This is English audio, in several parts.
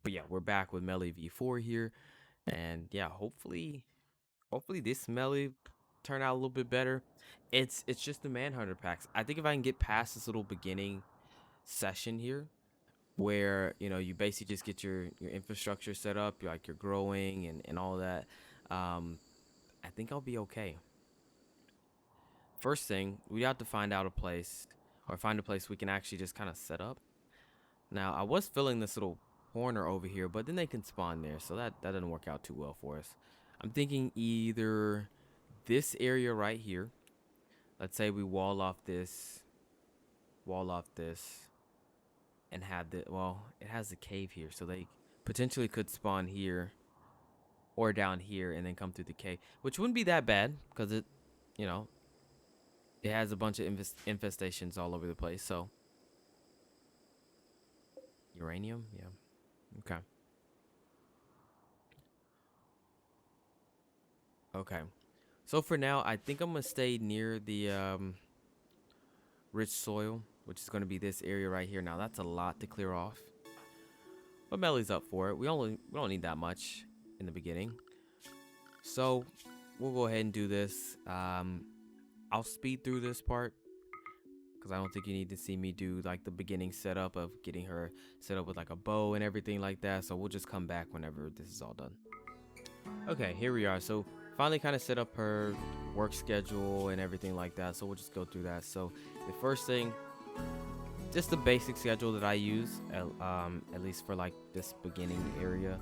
But yeah, we're back with Melly V4 here, and yeah, hopefully this Melly turn out a little bit better. It's just the Manhunter packs. I think if I can get past this little beginning session here, where you basically just get your infrastructure set up, you're growing and all that, um, I think I'll be okay. First thing, we have to find out a place, or find a place we can actually just kind of set up. Now, I was filling this little corner over here, but then they can spawn there, so that doesn't work out too well for us. I'm thinking either this area right here. Let's say we wall off this, and have the well, it has a cave here, so they potentially could spawn here or down here and then come through the cave, which wouldn't be that bad because you know, it has a bunch of infestations all over the place. So uranium, yeah, okay, okay. So for now, I think I'm gonna stay near the rich soil, which is gonna be this area right here. Now that's a lot to clear off, but Melly's up for it. We don't need that much in the beginning, so we'll go ahead and do this. I'll speed through this part because I don't think you need to see me do like the beginning setup of getting her set up with like a bow and everything like that. So we'll just come back whenever this is all done. Okay, here we are. So finally kind of set up her work schedule and everything like that. So we'll just go through that. So the first thing, just the basic schedule that I use, at least for like this beginning area,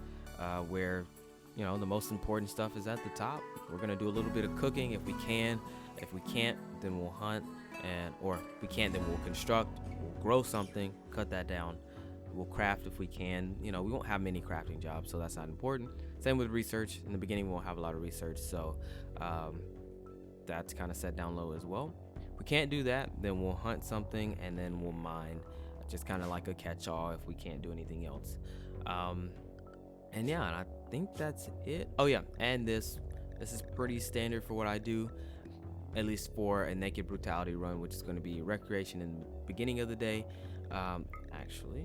where the most important stuff is at the top. We're gonna do a little bit of cooking if we can. If we can't, then we'll hunt, and or if we can't, then we'll construct. We'll grow something, cut that down. We'll craft if we can. We won't have many crafting jobs, so that's not important. Same with research. In the beginning, we won't have a lot of research, so that's kind of set down low as well. If we can't do that, then we'll hunt something, and then we'll mine, just kind of like a catch-all if we can't do anything else. And yeah, and I think that's it. Oh yeah, and this is pretty standard for what I do, at least for a naked brutality run, which is going to be recreation in the beginning of the day. Actually,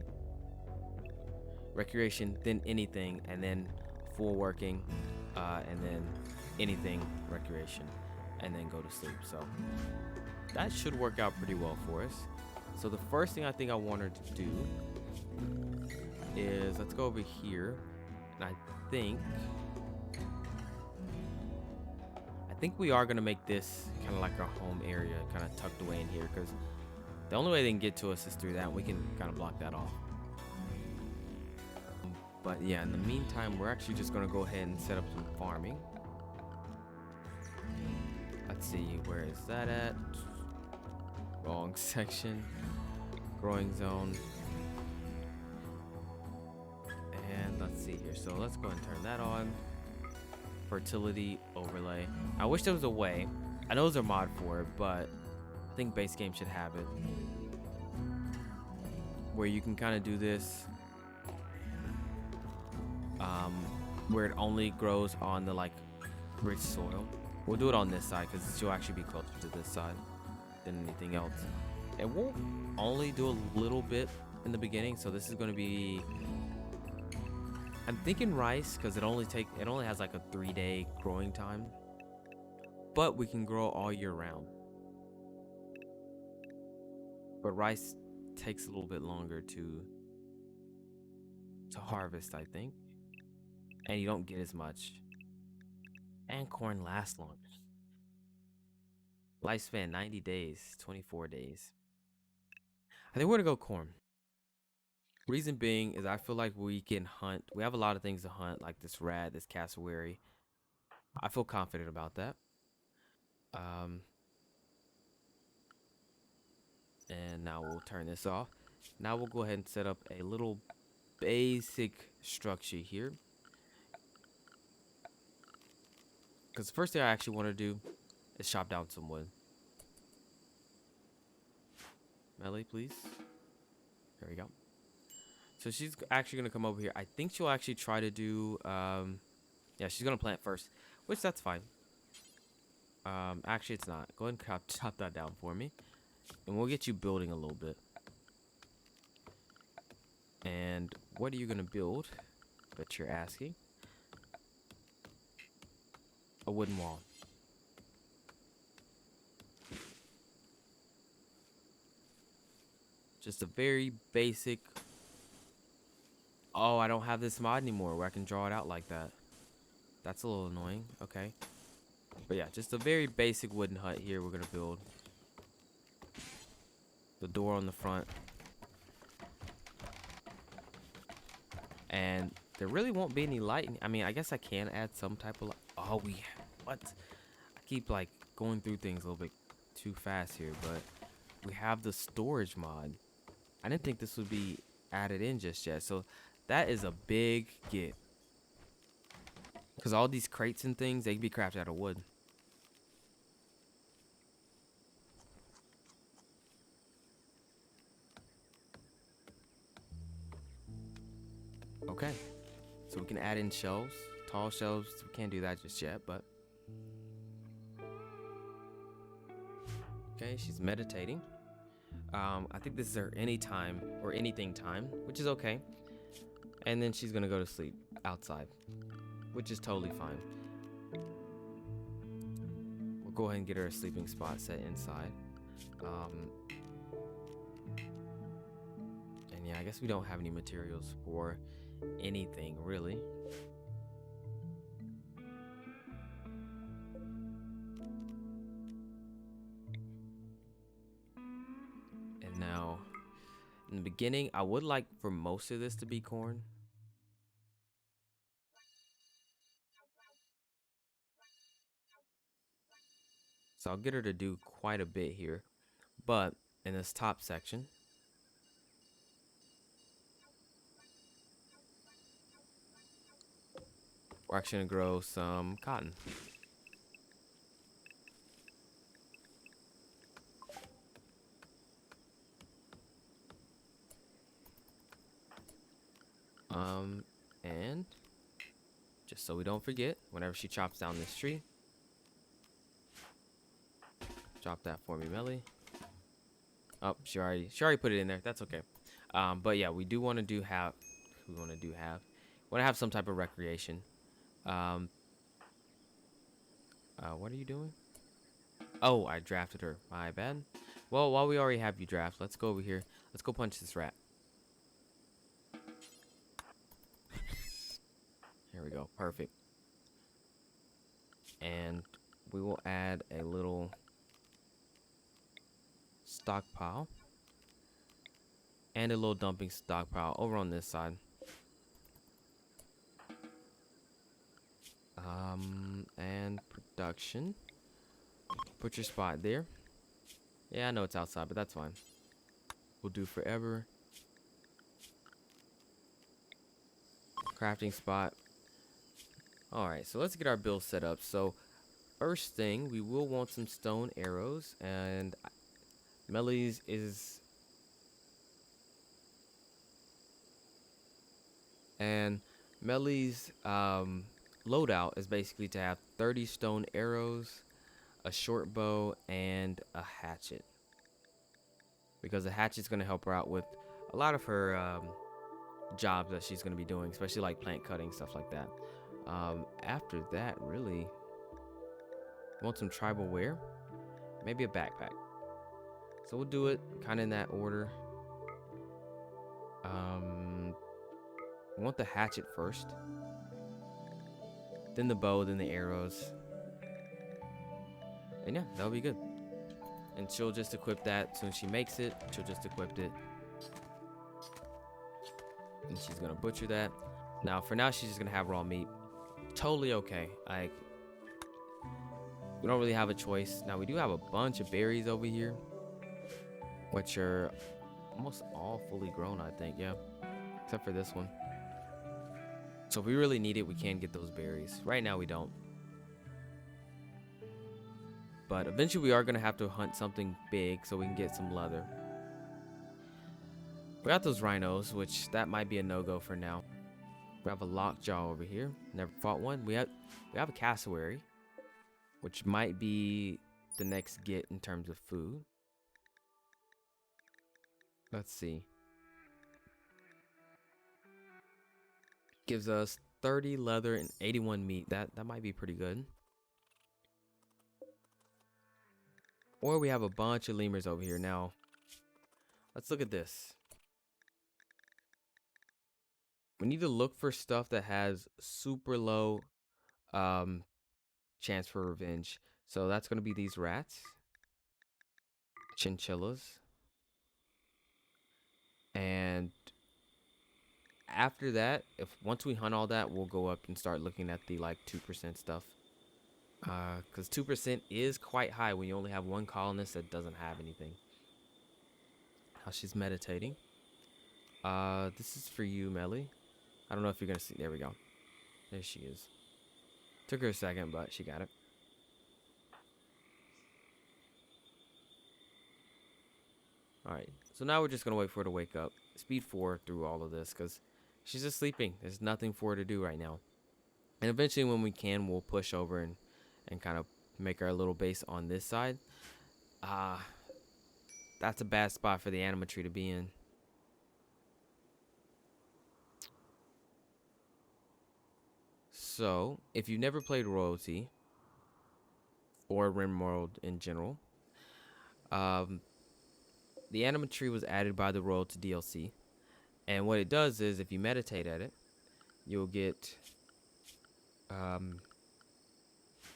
recreation, then anything, and then full working, and then anything recreation, and then go to sleep. So that should work out pretty well for us. So the first thing I think I wanted to do is let's go over here, and I think we are gonna make this kind of like our home area, kind of tucked away in here, because the only way they can get to us is through that, and we can kind of block that off. But yeah, in the meantime, we're actually just gonna go ahead and set up some farming. Let's see, where is that at? Wrong section. Growing zone. And let's see here. So let's go ahead and turn that on. Fertility overlay. I wish there was a way. I know there's a mod for it, but I think base game should have it, where you can kind of do this, where it only grows on the like rich soil. We'll do it on this side because she'll actually be closer to this side than anything else. And we'll only do a little bit in the beginning. So this is going to be, I'm thinking rice, because it only has like a 3-day growing time, but we can grow all year round. But rice takes a little bit longer to harvest, I think, and you don't get as much. And corn lasts longer. Lifespan 90 days, 24 days. I think we're gonna go corn. Reason being is I feel like we can hunt. We have a lot of things to hunt, like this rat, this cassowary. I feel confident about that. Um, and now we'll turn this off. Now we'll go ahead and set up a little basic structure here. Because the first thing I actually want to do is chop down some wood. Melly, please. There we go. So she's actually going to come over here. I think she'll actually try to do, yeah, she's going to plant first, which that's fine. Actually, it's not. Go ahead and chop that down for me, and we'll get you building a little bit. And what are you gonna build? Bet you're asking. A wooden wall. Just a very basic. Oh, I don't have this mod anymore where I can draw it out like that. That's a little annoying. Okay. But yeah, just a very basic wooden hut here we're gonna build. The door on the front. And there really won't be any light. I mean, I guess I can add some type of light. Oh, what? I keep like going through things a little bit too fast here, but we have the storage mod. I didn't think this would be added in just yet. So that is a big get. Because all these crates and things, they can be crafted out of wood. Okay. So we can add in shelves. Tall shelves. We can't do that just yet, but. Okay, she's meditating. I think this is her anytime or anything time, which is okay. And then she's gonna go to sleep outside, which is totally fine. We'll go ahead and get her a sleeping spot set inside. And yeah, I guess we don't have any materials for anything really. And now, in the beginning, I would like for most of this to be corn. So I'll get her to do quite a bit here. But in this top section, we're actually gonna grow some cotton. And just so we don't forget, whenever she chops down this tree, drop that for me, Melly. Oh, she already put it in there. That's okay. But yeah, we want to have some type of recreation. What are you doing? Oh, I drafted her. My bad. Well, while we already have you draft, let's go over here. Let's go punch this rat. Here we go. Perfect. And we will add a little stockpile and a little dumping stockpile over on this side. And production. Put your spot there. Yeah, I know it's outside, but that's fine. We'll do forever. Crafting spot. Alright, so let's get our build set up. So first thing, we will want some stone arrows, and Melly's is loadout is basically to have 30 stone arrows, a short bow, and a hatchet. Because the hatchet's going to help her out with a lot of her jobs that she's going to be doing, especially like plant cutting, stuff like that. After that, really, want some tribal wear, maybe a backpack. So we'll do it kind of in that order. We want the hatchet first, then the bow, then the arrows, and yeah, that'll be good. And she'll just equip that as soon as she makes it. She'll just equip it, and she's gonna butcher that. Now, for now, she's just gonna have raw meat. Totally okay. Like, we don't really have a choice. Now, we do have a bunch of berries over here, which are almost all fully grown, I think. Yeah, except for this one. So if we really need it, we can get those berries. Right now, we don't. But eventually, we are going to have to hunt something big so we can get some leather. We got those rhinos, which that might be a no-go for now. We have a lockjaw over here. Never fought one. We have a cassowary, which might be the next get in terms of food. Let's see. Gives us 30 leather and 81 meat. That might be pretty good. Or we have a bunch of lemurs over here. Now, let's look at this. We need to look for stuff that has super low um, chance for revenge. So that's going to be these rats, chinchillas, and after that, if once we hunt all that, we'll go up and start looking at the like 2% stuff. Because 2% is quite high when you only have one colonist that doesn't have anything. How she's meditating. This is for you, Melly. I don't know if you're gonna see. There we go. There she is. Took her a second, but she got it. Alright, so now we're just gonna wait for her to wake up. Speed 4 through all of this, because she's just sleeping. There's nothing for her to do right now. And eventually when we can, we'll push over and kind of make our little base on this side. That's a bad spot for the animatry to be in. So, if you've never played Royalty or Rimworld in general, the animatry was added by the Royalty DLC. And what it does is, if you meditate at it, you'll get...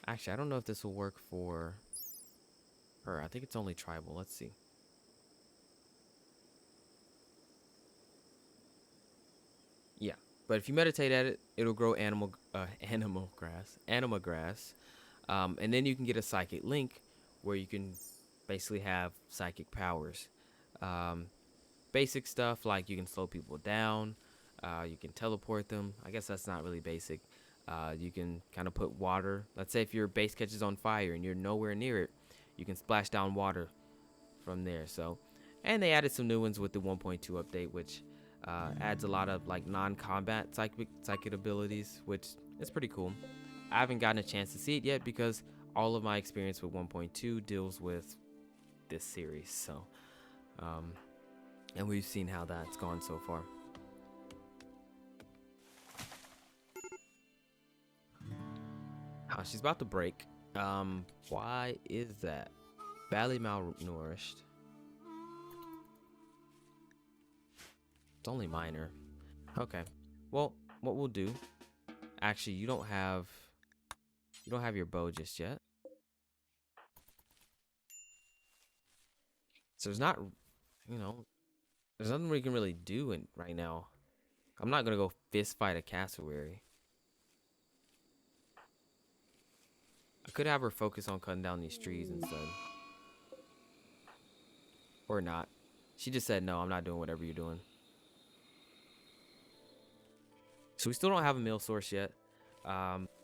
actually, I don't know if this will work for her. I think it's only tribal. Let's see. Yeah, but if you meditate at it, it'll grow animal grass, and then you can get a psychic link where you can basically have psychic powers. Um, Basic stuff like you can slow people down, you can teleport them. I guess that's not really basic. You can kind of put water. Let's say if your base catches on fire and you're nowhere near it, you can splash down water from there. So, and they added some new ones with the 1.2 update, which adds a lot of like non-combat psychic abilities, which is pretty cool. I haven't gotten a chance to see it yet because all of my experience with 1.2 deals with this series. So, and we've seen how that's gone so far. She's about to break. Why is that? Badly malnourished. It's only minor. Okay. Well, what we'll do. Actually, you don't have your bow just yet. So there's not, there's nothing we can really do right now. I'm not gonna go fist fight a cassowary. I could have her focus on cutting down these trees instead. Or not. She just said, no, I'm not doing whatever you're doing. So we still don't have a meal source yet.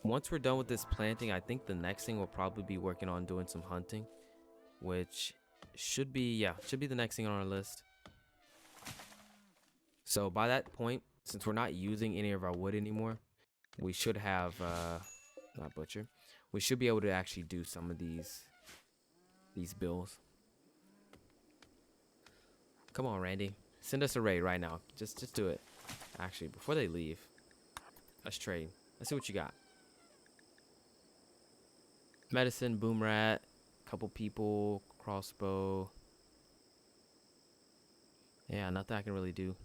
Once we're done with this planting, I think the next thing we'll probably be working on doing some hunting. Which should be the next thing on our list. So by that point, since we're not using any of our wood anymore, we should have, not butcher, we should be able to actually do some of these bills. Come on, Randy. Send us a raid right now. Just do it. Actually, before they leave, let's trade. Let's see what you got. Medicine, boom rat, couple people, crossbow. Yeah, nothing I can really do.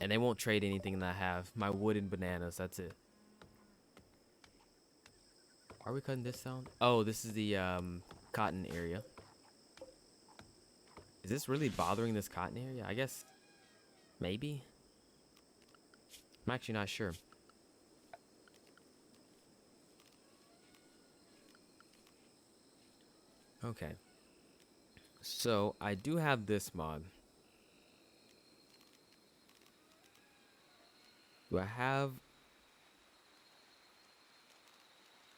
And they won't trade anything that I have. My wood and bananas, that's it. Are we cutting this down? Oh, this is the cotton area. Is this really bothering this cotton area? I guess maybe. I'm actually not sure. Okay. So I do have this mod. Do I have...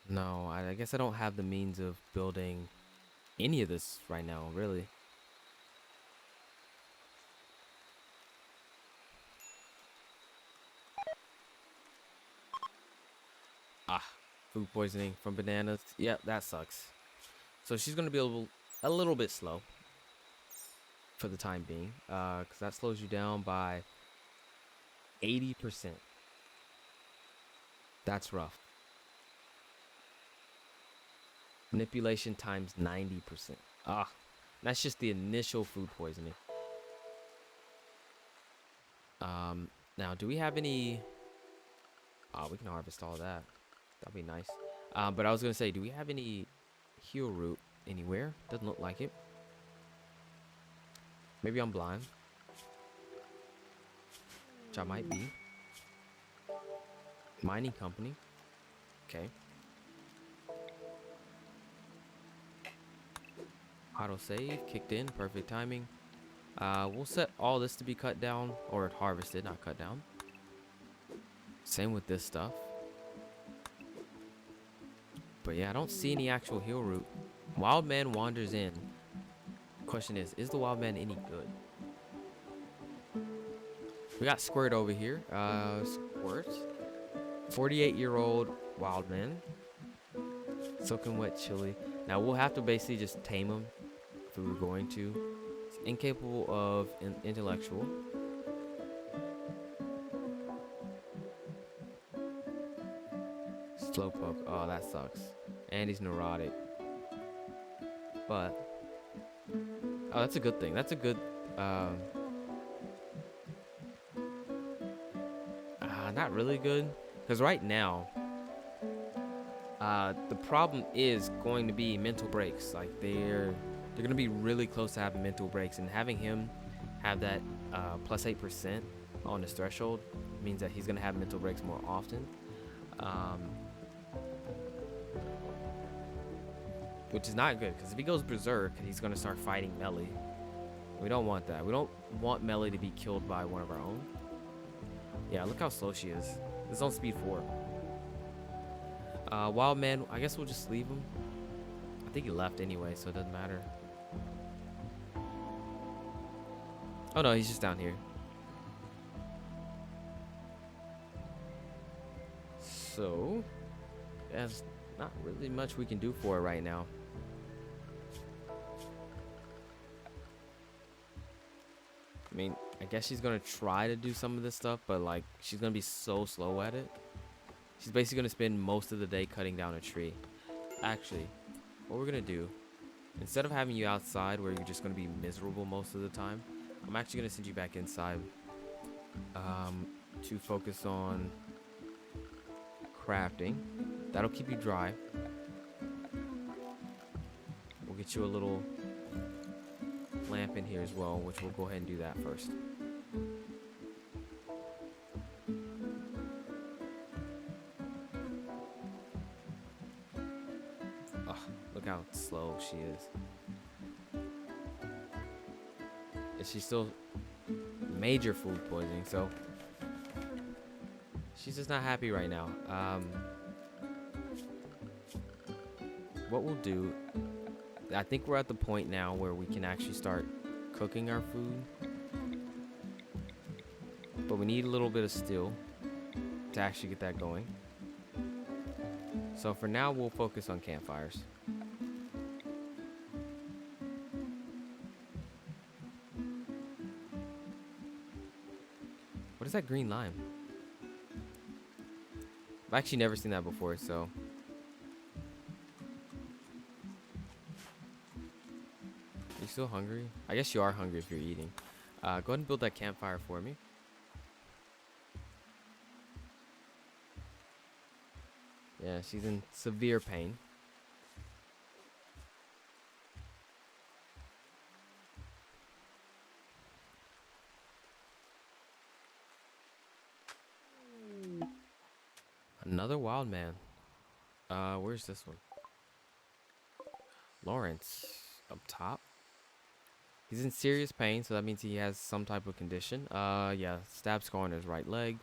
No, I guess I don't have the means of building any of this right now, really. Food poisoning from bananas. Yep, that sucks. So she's going to be a little bit slow for the time being, because that slows you down by 80%. That's rough. Manipulation times 90%. Ah, that's just the initial food poisoning. Now, do we have any... Oh, we can harvest all that. That'd be nice. But I was gonna say, do we have any heal root anywhere? Doesn't look like it. Maybe I'm blind. Which I might be. Mining company. Okay. Auto save kicked in. Perfect timing. We'll set all this to be cut down, or harvested, not cut down. Same with this stuff. But yeah, I don't see any actual heal root. Wild man wanders in. Question is the wild man any good? We got Squirt over here. Squirt. 48-year-old wild man. Soaking wet chili. Now we'll have to basically just tame him if we were going to. He's incapable of intellectual. Slowpoke. Oh, that sucks. And he's neurotic. But oh, that's a good thing. That's a good not really good, because right now the problem is going to be mental breaks. Like they're gonna be really close to having mental breaks, and having him have that plus 8% on his threshold means that he's gonna have mental breaks more often, which is not good, because if he goes berserk, he's gonna start fighting Melly. We don't want that. We don't want Melly to be killed by one of our own. Yeah, look how slow she is. This is on speed 4. Wild man, I guess we'll just leave him. I think he left anyway, so it doesn't matter. Oh no, he's just down here. So, there's not really much we can do for it right now. I mean, I guess she's gonna try to do some of this stuff, but like she's gonna be so slow at it. She's basically gonna spend most of the day cutting down a tree. Actually, what we're gonna do, instead of having you outside where you're just gonna be miserable most of the time, I'm actually gonna send you back inside to focus on crafting. That'll keep you dry. We'll get you a little lamp in here as well, which we'll go ahead and do that first. Oh, look how slow she is. And she's still major food poisoning, so she's just not happy right now. What we'll do, I think we're at the point now where we can actually start cooking our food, but we need a little bit of steel to actually get that going. So for now, we'll focus on campfires. What is that green lime? I've actually never seen that before, so you still hungry? I guess you are hungry if you're eating. Go ahead and build that campfire for me. Yeah, she's in severe pain. Another wild man. Where's this one? Lawrence. Up top. He's in serious pain, so that means he has some type of condition. Yeah, stab scar on his right leg.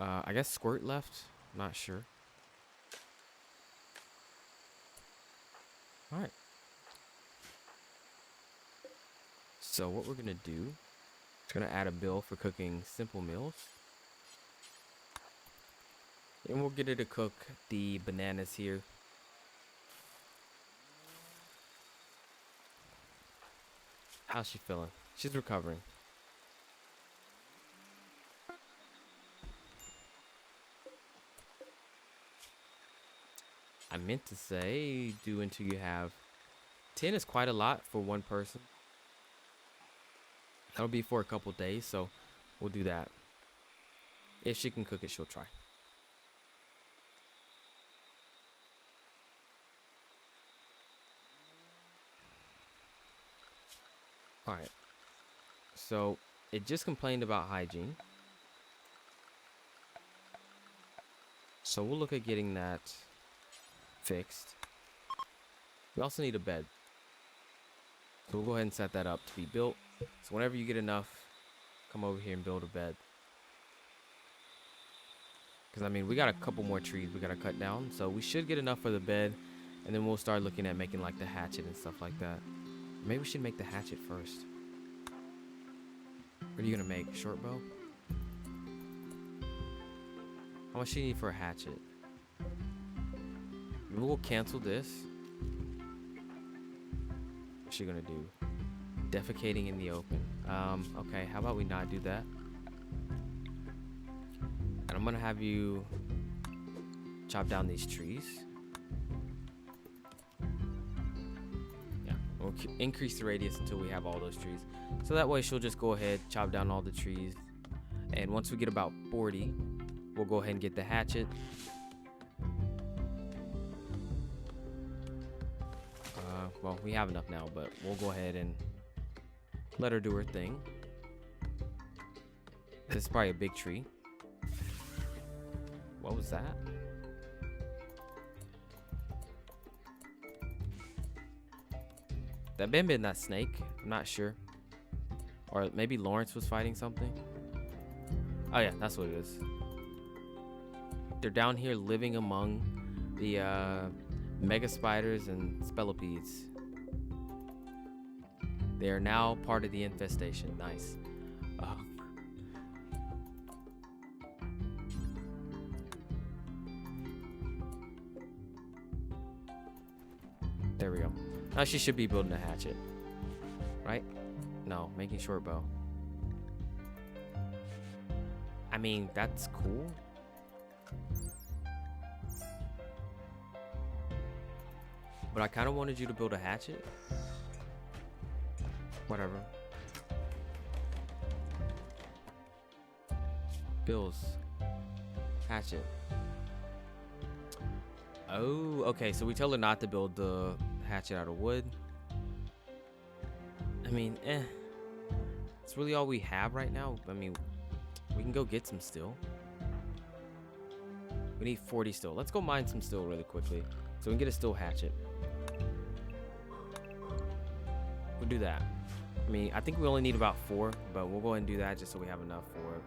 I guess Squirt left. I'm not sure. Alright. So what we're gonna do is gonna add a bill for cooking simple meals. And we'll get her to cook the bananas here. How's she feeling? She's recovering. I meant to say do until you have 10 is quite a lot for one person. That'll be for a couple days, so we'll do that. If she can cook it, she'll try. All right. So it just complained about hygiene. So we'll look at getting that fixed. We also need a bed. So we'll go ahead and set that up to be built. So whenever you get enough, come over here and build a bed. Because, I mean, we got a couple more trees we got to cut down. So we should get enough for the bed. And then we'll start looking at making, like, the hatchet and stuff like that. Maybe we should make the hatchet first. What are you going to make? Short bow? How much do you need for a hatchet? Maybe we'll cancel this. What's she going to do? Defecating in the open. Okay, how about we not do that? And I'm gonna have you chop down these trees. Yeah, we'll increase the radius until we have all those trees. So that way she'll just go ahead, chop down all the trees. And once we get about 40, we'll go ahead and get the hatchet. Well, we have enough now, but we'll go ahead and let her do her thing. This is probably a big tree. What was that? That may have been that snake. I'm not sure. Or maybe Lawrence was fighting something. Oh yeah, that's what it is. They're down here living among the mega spiders and spellopedes. They are now part of the infestation. Nice. There we go. Now she should be building a hatchet. Right? No, making short bow. I mean, that's cool. But I kind of wanted you to build a hatchet. Whatever. Bills. Hatchet. Oh, okay. So we tell her not to build the hatchet out of wood. I mean, it's really all we have right now. I mean, we can go get some steel. We need 40 steel. Let's go mine some steel really quickly so we can get a steel hatchet. We'll do that. I mean, I think we only need about 4, but we'll go ahead and do that just so we have enough for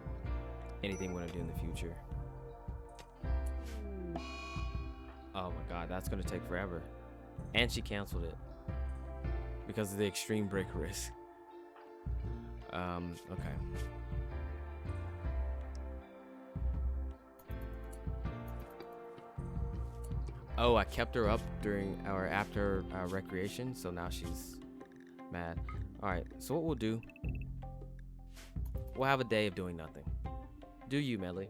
anything we're gonna do in the future. Oh my god, that's gonna take forever. And she canceled it because of the extreme break risk. Okay. Oh, I kept her up during our after recreation, so now she's mad. All right, so what we'll do, we'll have a day of doing nothing. Do you, Melly?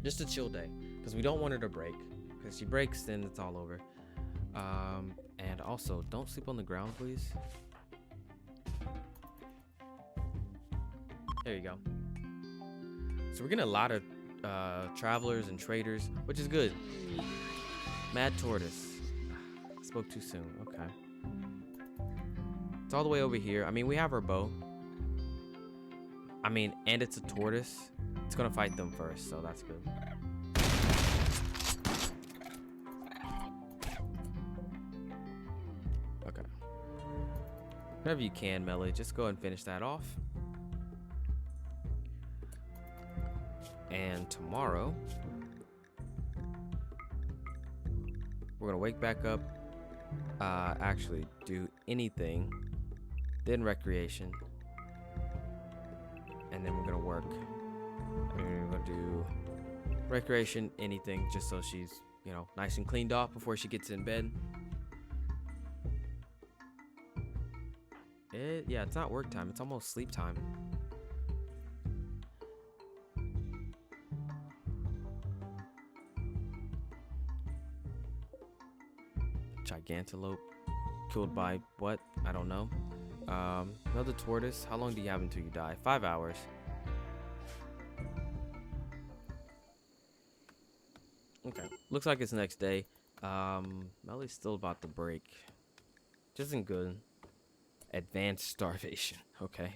Just a chill day, because we don't want her to break. Because she breaks, then it's all over. And also, don't sleep on the ground, please. There you go. So we're getting a lot of travelers and traders, which is good. Mad tortoise. Spoke too soon. Okay. It's all the way over here. I mean, we have our bow. I mean, and it's a tortoise. It's gonna fight them first, so that's good. Okay. Whenever you can, Melly, just go and finish that off. And tomorrow, we're gonna wake back up, actually do anything, then recreation, and then we're gonna work. And we're gonna do recreation, anything, just so she's, you know, nice and cleaned off before she gets in bed. Yeah, it's not work time, it's almost sleep time. Gigantelope. Killed by what? I don't know. Another tortoise. How long do you have until you die? 5 hours. Okay. Looks like it's the next day. Melly's still about to break. Which isn't good. Advanced starvation. Okay.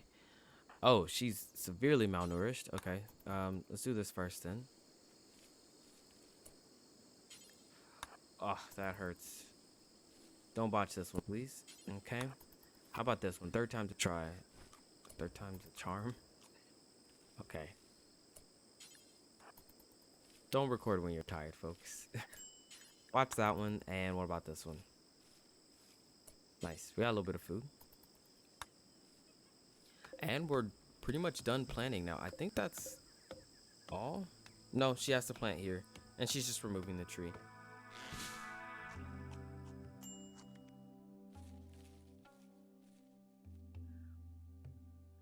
Oh, she's severely malnourished. Okay. Let's do this first then. Oh, that hurts. Don't botch this one, please. Okay. How about this one? Third time's a try. Third time's a charm. Okay. Don't record when you're tired, folks. Watch that one. And what about this one? Nice. We got a little bit of food. And we're pretty much done planting now. I think that's all. No, she has to plant here. And she's just removing the tree.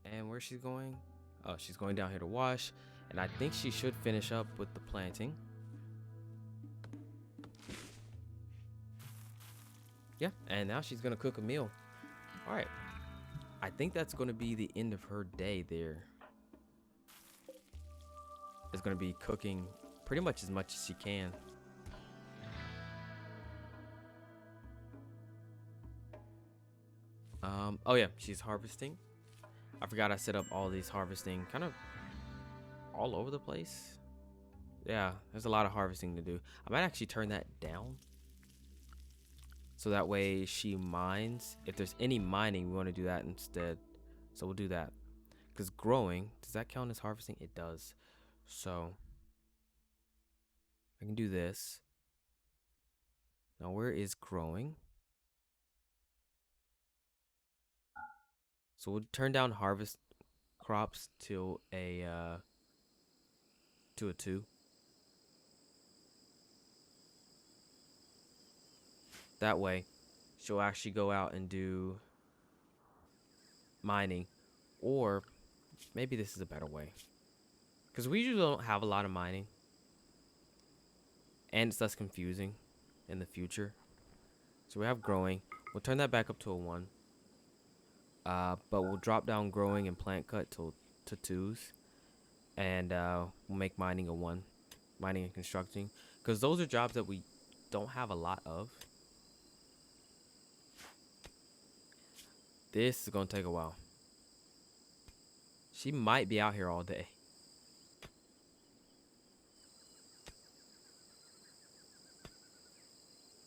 And where's she going? Oh, she's going down here to wash. And I think she should finish up with the planting. Yeah, and now she's gonna cook a meal. All right. I think that's gonna be the end of her day there. It's gonna be cooking pretty much as she can. Oh yeah, she's harvesting. I forgot I set up all these harvesting kind of all over the place. Yeah, there's a lot of harvesting to do. I might actually turn that down. So that way she mines. If there's any mining, we want to do that instead. So we'll do that. Because growing, does that count as harvesting? It does. So I can do this. Now where is growing? So we'll turn down harvest crops to a 2. That way she'll actually go out and do mining. Or maybe this is a better way. Because we usually don't have a lot of mining. And it's less confusing in the future. So we have growing. We'll turn that back up to a 1. But we'll drop down growing and plant cut to 2s. And we'll make mining a 1. Mining and constructing. Because those are jobs that we don't have a lot of. This is going to take a while. She might be out here all day.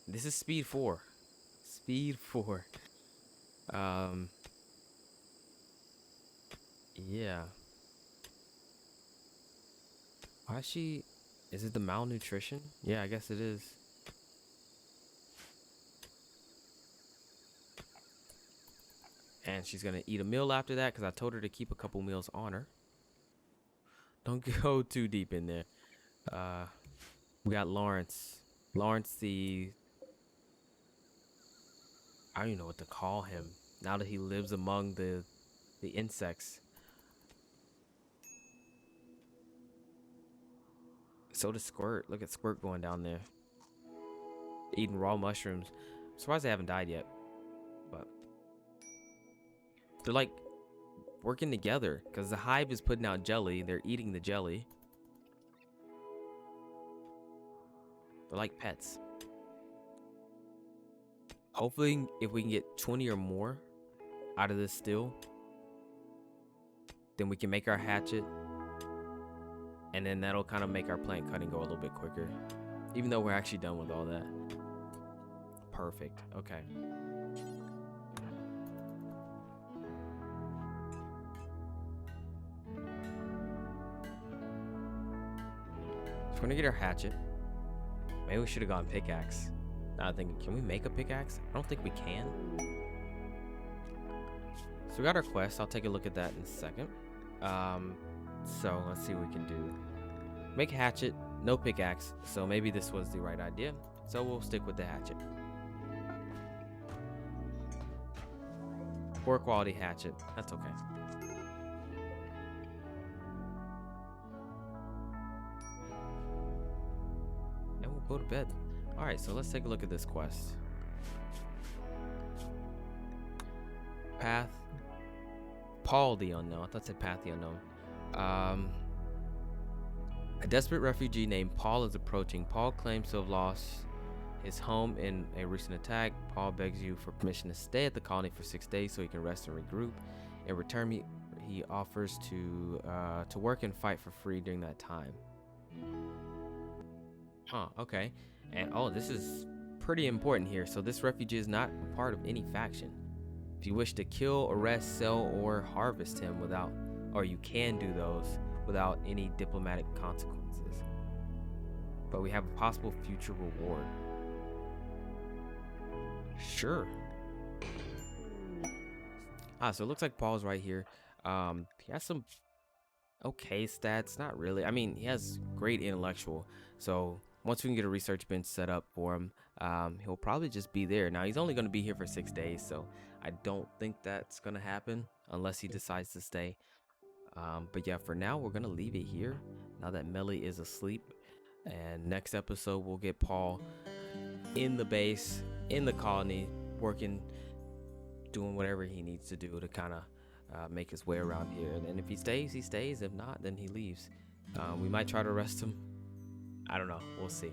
This is speed 4. Speed 4. Yeah. Why is she... Is it the malnutrition? Yeah, I guess it is. And she's going to eat a meal after that because I told her to keep a couple meals on her. Don't go too deep in there. We got Lawrence. Lawrence the... I don't even know what to call him. Now that he lives among the insects. So does Squirt. Look at Squirt going down there. Eating raw mushrooms. I'm surprised they haven't died yet. But they're like working together because the hive is putting out jelly. They're eating the jelly. They're like pets. Hopefully, if we can get 20 or more out of this still, then we can make our hatchet. And then that'll kind of make our plant cutting go a little bit quicker. Even though we're actually done with all that. Perfect. Okay. So we're gonna get our hatchet. Maybe we should have gone pickaxe. Now I'm thinking, can we make a pickaxe? I don't think we can. So we got our quest. I'll take a look at that in a second. So let's see what we can do. Make hatchet, no pickaxe. So maybe this was the right idea. So we'll stick with the hatchet. Poor quality hatchet. That's okay. And we'll go to bed. Alright, so let's take a look at this quest. Path. Paul the Unknown. I thought it said Path the Unknown. A desperate refugee named Paul is approaching. Paul claims to have lost his home in a recent attack. Paul begs you for permission to stay at the colony for 6 days so he can rest and regroup. In return, he offers to work and fight for free during that time. Huh, okay. And oh, this is pretty important here. So this refugee is not a part of any faction. If you wish to kill, arrest, sell, or harvest him you can do those without any diplomatic consequences. But we have a possible future reward. Sure. So it looks like Paul's right here. He has some okay stats, not really. I mean, he has great intellectual. So once we can get a research bench set up for him, he'll probably just be there. Now he's only going to be here for 6 days, so I don't think that's going to happen unless he decides to stay. But yeah, for now we're going to leave it here now that Melly is asleep. And next episode we'll get Paul in the base, in the colony, working, doing whatever he needs to do to kind of make his way around here. And if he stays, he stays. If not, then he leaves. We might try to arrest him. I don't know. We'll see.